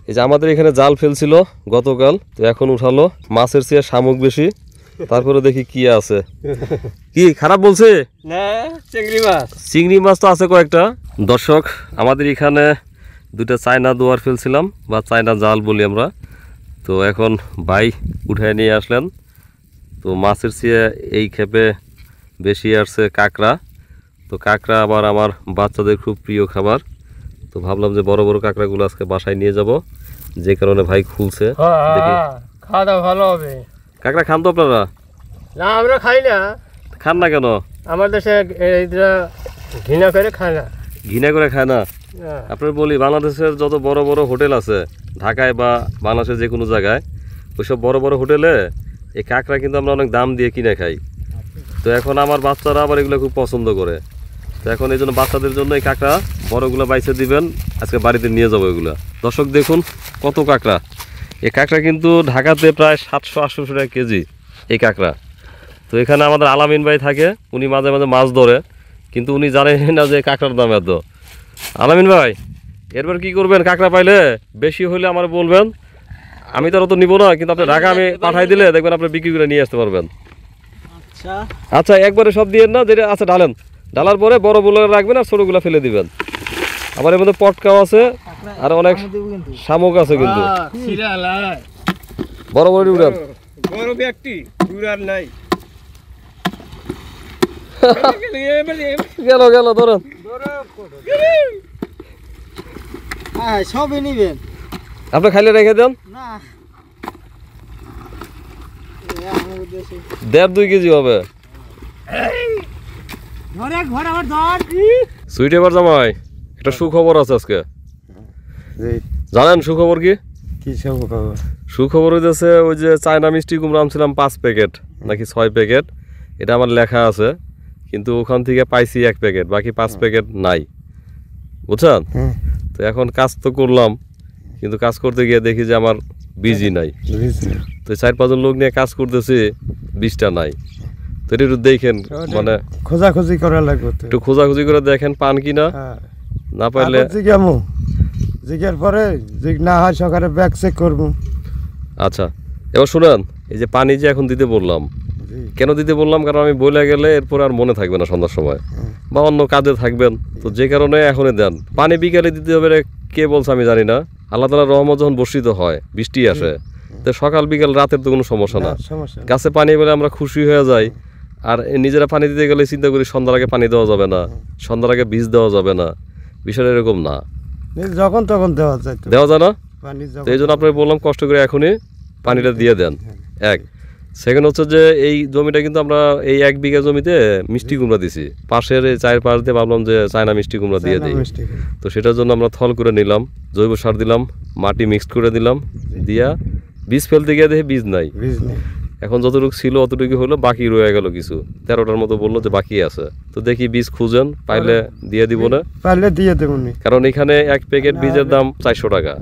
এই যে আমাদের এখানে জাল ফেলছিল গতকাল, তো এখন উঠালো। মাছের চেয়ে শামুক বেশি। তারপরে দেখি কি আছে। কি খারাপ বলছে না? চিংড়ি মাছ। চিংড়ি মাছ তো আছে কয়েকটা। দর্শক, আমাদের এখানে দুটো চায়না দোয়ার ফেলছিলাম, বা চায়না জাল বলি আমরা। তো এখন ভাই উঠায় নিয়ে আসলেন। তো মাছের চেয়ে এই ক্ষেপে বেশি আসছে কাঁকড়া। তো কাঁকড়া আবার আমার বাচ্চাদের খুব প্রিয় খাবার। তো ভাবলাম যে বড় বড় কাঁকড়াগুলো আজকে বাসায় নিয়ে যাব, যে কারণে ভাই খুলছে। দেখি খাওয়া দাওয়া ভালো হবে। কাঁকড়া খান তো আপনারা? না, আমরা খাই না। খান না কেন? আমার দেশে ঘৃণা করে খায় না। ঘৃণা করে খায় না? আপনার বলি, বাংলাদেশের যত বড় বড় হোটেল আছে ঢাকায় বা বাংলাদেশের যে কোনো জায়গায়, ওইসব বড় বড় হোটেলে এই কাঁকড়া কিন্তু আমরা অনেক দাম দিয়ে কিনে খাই। তো এখন আমার বাচ্চারা আবার এগুলো খুব পছন্দ করে। তো এখন এই জন্য বাচ্চাদের জন্য এই কাঁকড়া বড়গুলো বাইছে দিবেন, আজকে বাড়িতে নিয়ে যাবো এগুলো। দর্শক দেখুন কত কাঁকড়া। এই কাঁকড়া কিন্তু ঢাকাতে প্রায় 700-800 টাকা কেজি এই কাঁকড়া। তো এখানে আমাদের আলামিন ভাই থাকে, উনি মাঝে মাঝে মাছ ধরে, কিন্তু উনি জানেন না যে কাঁকড়ার দাম এত। আলামিন ভাই, এরপর কি করবেন? কাঁকড়া পাইলে বেশি হলে আমার বলবেন, আমি তো অত নিব না, কিন্তু আপনি ঢাকা আমি পাঠাই দিলে দেখবেন আপনি বিক্রি করে নিয়ে আসতে পারবেন। আচ্ছা, একবারে সব দিয়ে না, যেটা আছে ঢালেন। ঢালার পরে বড়গুলো রাখবেন আর ছোটগুলো ফেলে দিবেন। আবার এর মধ্যে পটকাও আছে আর অনেক শামুক আছে, কিন্তু বড় বড় উড়ান। বড় ব্যক্তি উড়ার নাই। গেল গেল, ধরেন। সবই নিবেন আপনি খাইলে রেখে দেন। না, 1.5-2 কেজি হবে। সুইট এবার জামাই, একটা সুখবর আছে আজকে। জানেন সুখবর কি? সুখবর হইতেছে, ওই যে চায়না মিষ্টি কুমড়া আনছিলাম 5 প্যাকেট নাকি 6 প্যাকেট, এটা আমার লেখা আছে, কিন্তু ওখান থেকে পাইছি 1 প্যাকেট, বাকি 5 প্যাকেট নাই, বুঝছেন? তো এখন কাজ তো করলাম, কিন্তু কাজ করতে গিয়ে দেখি যে আমার বীজই নাই। তো 4-5 জন লোক নিয়ে কাজ করতেছি, বীজটা নাই। তো একটু দেখেন, মানে খোঁজাখুঁজি করা লাগবে, একটু খোঁজাখুঁজি করে দেখেন পান কিনা। না পাইলে জিজ্ঞার পরে না হয় সকালে ব্যাগ চেক করবো। আচ্ছা, এবার শুনেন, এই যে পানি যে এখন দিতে বললাম, কেন দিতে বললাম? কারণ আমি বলে গেলে এরপর আর মনে থাকবে না সন্ধ্যার সময়, বা অন্য কাজে থাকবেন। তো যে কারণে এখনই দেন। পানি বিকালে দিতে হবে, কে বলছে আমি জানি না। আল্লাহ তাআলার রহমত যখন বর্ষিত হয়, বৃষ্টি আসে, তো সকাল বিকাল রাতের তো কোনো সমস্যা না। গাছে পানি বলে আমরা খুশি হয়ে যাই। আর নিজেরা পানি দিতে গেলে চিন্তা করি সন্ধ্যার আগে পানি দেওয়া যাবে না, সন্ধ্যার আগে বীজ দেওয়া যাবে না। বিষয়টা এরকম না, যখন তখন দেওয়া যায় না। তো এই জন্য আপনাকে বললাম, কষ্ট করে এখনই পানিটা দিয়ে দেন। এক সেকেন্ড হচ্ছে যে এই জমিটা কিন্তু আমরা এই 1 বিঘা জমিতে মিষ্টি কুমড়া দিছি। পাশের এই 4 পাশ দিয়ে ভাবলাম যে চায়না মিষ্টি কুমড়া দিয়ে দিই। তো সেটার জন্য আমরা থল করে নিলাম, জৈব সার দিলাম, মাটি মিক্সড করে দিলাম, দিয়া বীজ ফেলতে গিয়ে দেখি বীজ নাই। এখন যতটুকু ছিল অতটুকু হলো, বাকি রয়ে গেল কিছু 13টার মতো, বললো যে বাকি আছে। তো দেখি বীজ খুঁজেন, পাইলে দিয়ে দিব না, পাইলে দিয়ে দেব। কারণ এখানে 1 প্যাকেট বীজের দাম 400 টাকা।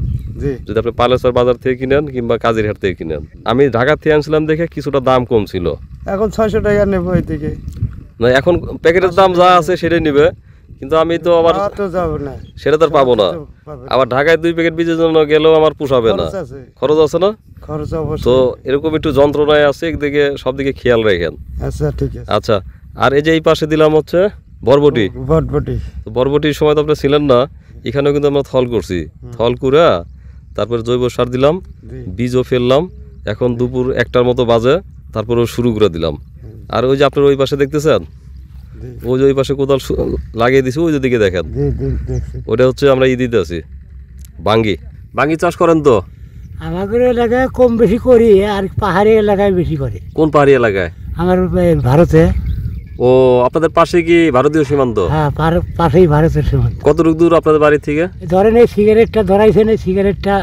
যদি আপনি পালেশ্বর বাজার থেকে কিনেন কিংবা কাজিরহাট থেকে কিনেন। আমি ঢাকা থেকে আনছিলাম দেখে কিছুটা দাম কম ছিল, এখন 600 টাকা নেবো এদিকে। না, এখন প্যাকেটের দাম যা আছে সেটাই নিবে, কিন্তু আমি তো আবার সেটা তো আর পাবো না। আবার ঢাকায় 2 প্যাকেট বীজের জন্য গেলেও আমার পোষাবে না, খরচ আছে না। তো এরকম একটু যন্ত্রণায় আছে, একদিকে সব দিকে খেয়াল রাখেন। আচ্ছা, ঠিক আছে। আচ্ছা, আর এই যে এই পাশে দিলাম হচ্ছে বরবটি। তো বরবটির সময় তো আপনি ছিলেন না, এখানেও কিন্তু আমরা থল করছি। থল করে তারপরে জৈব সার দিলাম, বীজও ফেললাম। এখন দুপুর 1টার মতো বাজে, তারপরে শুরু করে দিলাম। আর ওই যে আপনার ওই পাশে দেখতেছেন, ওই যে ওই পাশে কোদাল লাগিয়ে দিছি, ওই দিকে দেখেন, ওটা হচ্ছে আমরা দিতে আছি বাঙ্গি চাষ করেন তো? আমাদের এলাকায় কম বেশি করি, আর পাহাড়ি এলাকায় বেশি করে। কোন পাহাড়ি এলাকায়? আমার ভারতে। ও, আপনাদের পাশে কি ভারতীয় সীমান্ত? হ্যাঁ, পাশেই ভারতের সীমান্ত। কতটুকু দূর আপনাদের বাড়ি থেকে? ধরেন এই সিগারেটটা ধরাইছেন, এই সিগারেটটা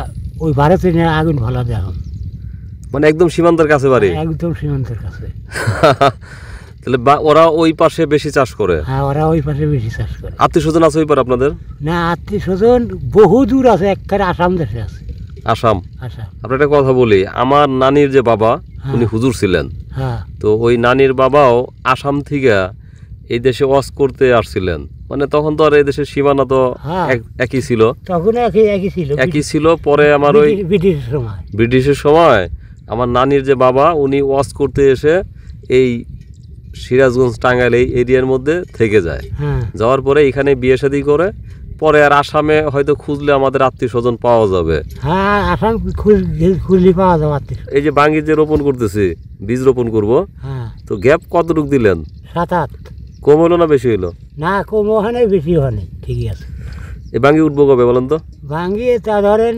ওই ভারতে নিয়ে আগুন ফলা দেয়, মানে একদম সীমান্তের কাছে বাড়ি? একদম সীমান্তের কাছে। তাহলে ওরা ওই পাশে বেশি চাষ করে? হ্যাঁ, ওরা ওই পাশে বেশি চাষ করে। আত্মীয় স্বজন আছে ওই পারে আপনাদের? না, আত্মীয় স্বজন বহু দূর আছে, একবারে আসাম দেশে আছে। আসাম? আপনার একটা কথা বলি, আমার নানির যে বাবা, উনি হুজুর ছিলেন। তো ওই নানির বাবাও আসাম থেকে এই দেশে ওয়াজ করতে আসছিলেন, মানে তখন তো আর এই দেশের সীমানা তো হ্যাঁ। একই ছিল, তখন একই ছিল একই ছিল। পরে আমার ওই ব্রিটিশের সময় ব্রিটিশের সময় আমার নানির যে বাবা উনি ওয়াজ করতে এসে এই সিরাজগঞ্জ টাঙ্গাইল এই এরিয়ার মধ্যে থেকে যায়। হ্যাঁ যাওয়ার পরে এখানে বিয়ে শাদী করে, পরে আর আসামে হয়তো খুঁজলে আমাদের আত্মীয় স্বজন পাওয়া যাবে। হ্যাঁ আসাম খুঁজলি পাওয়া যাবে। এই যে বাঙ্গির যে রোপণ করতেছি, বীজ রোপণ করব, হ্যাঁ তো গ্যাপ কতটুকু দিলেন? 7-8। কম হলো না বেশি হলো? না কম ওখানে বেশি ওখানে ঠিকই আছে। এই বাঙ্গি উঠবো কবে বলেন তো? ভাঙ্গি তা ধরেন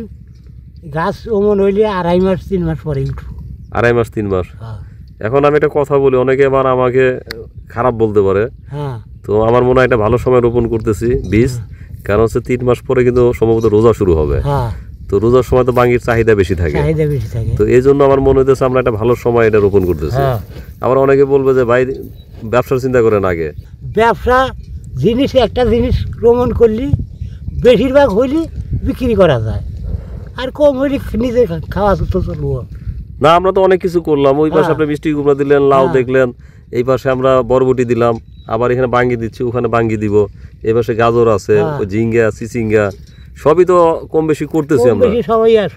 গাছ ওমন হইলে 2.5 মাস 3 মাস পরে উঠবো। 2.5 মাস 3 মাস। হ্যাঁ এখন আমি একটা কথা বলি, অনেকে আবার আমাকে খারাপ বলতে পারে, হ্যাঁ তো আমার মনে হয় এটা ভালো সময় রোপণ করতেছি বীজ, কারণ হচ্ছে 3 মাস পরে কিন্তু সম্ভবত রোজা শুরু হবে। হ্যাঁ তো রোজার সময় তো বাঙ্গির চাহিদা বেশি থাকে, চাহিদা বেশি থাকে। তো এই জন্য আমার মনে হইতেছে আমরা একটা ভালো সময় এটা রোপণ করতেছি। হ্যাঁ আবার অনেকে বলবে যে ভাই ব্যবসার চিন্তা করেন আগে। ব্যবসা জিনিস একটা জিনিস ভ্রমণ করলি বেশিরভাগ হইলে বিক্রি করা যায়, আর কম হইলে নিজে খাওয়া তো চলবো। না আমরা তো অনেক কিছু করলাম, ওই পাশে হ্যাঁ। আপনি মিষ্টি কুমড়া দিলেন, লাউ হ্যাঁ। দেখলেন, এই পাশে আমরা বরবটি দিলাম, আবার এখানে বাঙ্গি দিচ্ছি, ওখানে বাঙ্গি দিব, এই পাশে গাজর আছে, হ্যাঁ। ওই ঝিঙ্গা চিচিঙ্গা সবই তো কম বেশি করতেছি কম আমরা। বেশি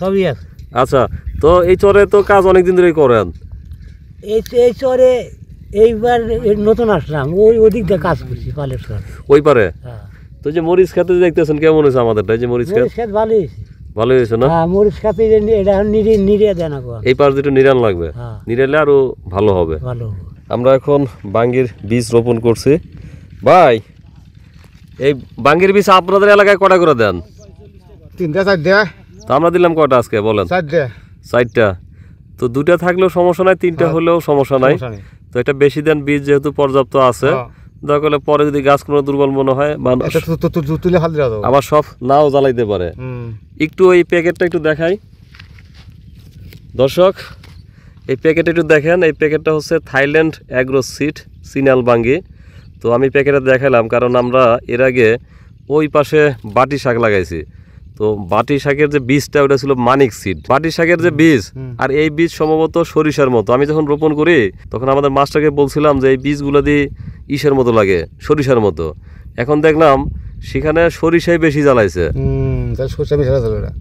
সবই আছে। আচ্ছা, তো এই চরে তো কাজ অনেকদিন ধরেই করেন। এই চরে এইবার নতুন আসলাম, ওদিক দিয়ে কাজ করছি পালের চর। ওই পারে হ্যাঁ তো যে মরিচ খেতে দেখতেছেন কেমন হয়েছে আমাদেরটা, এই যে মরিচ খেত মরিচ খেত ভালো হয়েছে। ভালো হয়েছে না? হ্যাঁ মরিচ খেতে এটা নিরিয়ে দেয় না গো। এই পাশ দুটো নিরান লাগবে, হ্যাঁ নিরালে আরো ভালো হবে। ভালো। আমরা এখন বাঙ্গির বীজ রোপণ করছি। ভাই এই বাঙ্গির বীজ আপনাদের এলাকায় কটা করে দেন? 3-4 তো আমরা দিলাম কটা আজকে বলেন? 4টা। তো 2টা থাকলেও সমস্যা নাই, 3টা হলেও সমস্যা নাই। তো এটা বেশি দেন, বীজ যেহেতু পর্যাপ্ত আছে, দরকার হলে পরে যদি গাছ কোনো দুর্বল মনে হয় বা আবার সব নাও জ্বালাইতে পারে। একটু এই প্যাকেটটা একটু দেখাই দর্শক, এই প্যাকেটটা একটু দেখেন। এই প্যাকেটটা হচ্ছে থাইল্যান্ড অ্যাগ্রো সিড সিনাল বাঙ্গি। তো আমি প্যাকেটে দেখালাম কারণ আমরা এর আগে ওই পাশে বাটি শাক লাগাইছি, তো বাটি শাকের যে বীজটা ওটা ছিল মানিক সিড, বাটি শাকের যে বীজ, আর এই বীজ সম্ভবত সরিষার মতো। আমি যখন রোপণ করি তখন আমাদের মাস্টারকে বলছিলাম যে এই বীজগুলো দিয়ে ইসের মতো লাগে, সরিষার মতো। এখন দেখলাম সেখানে সরিষাই বেশি জ্বালাইছে,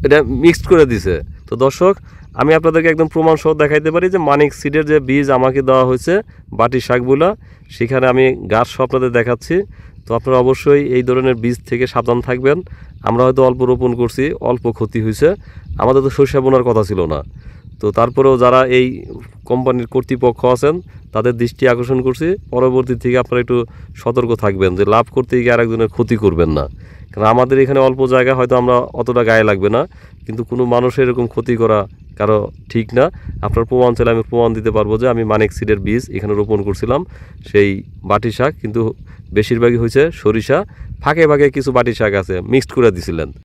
এটা মিক্সড করে দিছে। তো দর্শক আমি আপনাদেরকে একদম প্রমাণ সহ দেখাইতে পারি যে মানিক সিডের যে বীজ আমাকে দেওয়া হয়েছে বাটি শাকগুলা, সেখানে আমি গাছ সহ আপনাদের দেখাচ্ছি। তো আপনারা অবশ্যই এই ধরনের বীজ থেকে সাবধান থাকবেন। আমরা হয়তো অল্প রোপণ করছি, অল্প ক্ষতি হয়েছে, আমাদের তো সরিষা বোনার কথা ছিল না। তো তারপরেও যারা এই কোম্পানির কর্তৃপক্ষ আছেন তাদের দৃষ্টি আকর্ষণ করছি, পরবর্তী থেকে আপনারা একটু সতর্ক থাকবেন যে লাভ করতে গিয়ে আরেকজনের ক্ষতি করবেন না। কারণ আমাদের এখানে অল্প জায়গা, হয়তো আমরা অতটা গায়ে লাগবে না, কিন্তু কোনো মানুষের এরকম ক্ষতি করা কারো ঠিক না। আপনার প্রমাণ চাইলে আমি প্রমাণ দিতে পারবো যে আমি মানিক সিডের বীজ এখানে রোপণ করছিলাম, সেই বাটি শাক কিন্তু বেশিরভাগই হয়েছে সরিষা, ফাঁকে ফাঁকে কিছু বাটি শাক আছে মিক্সড করে দিছিলেন।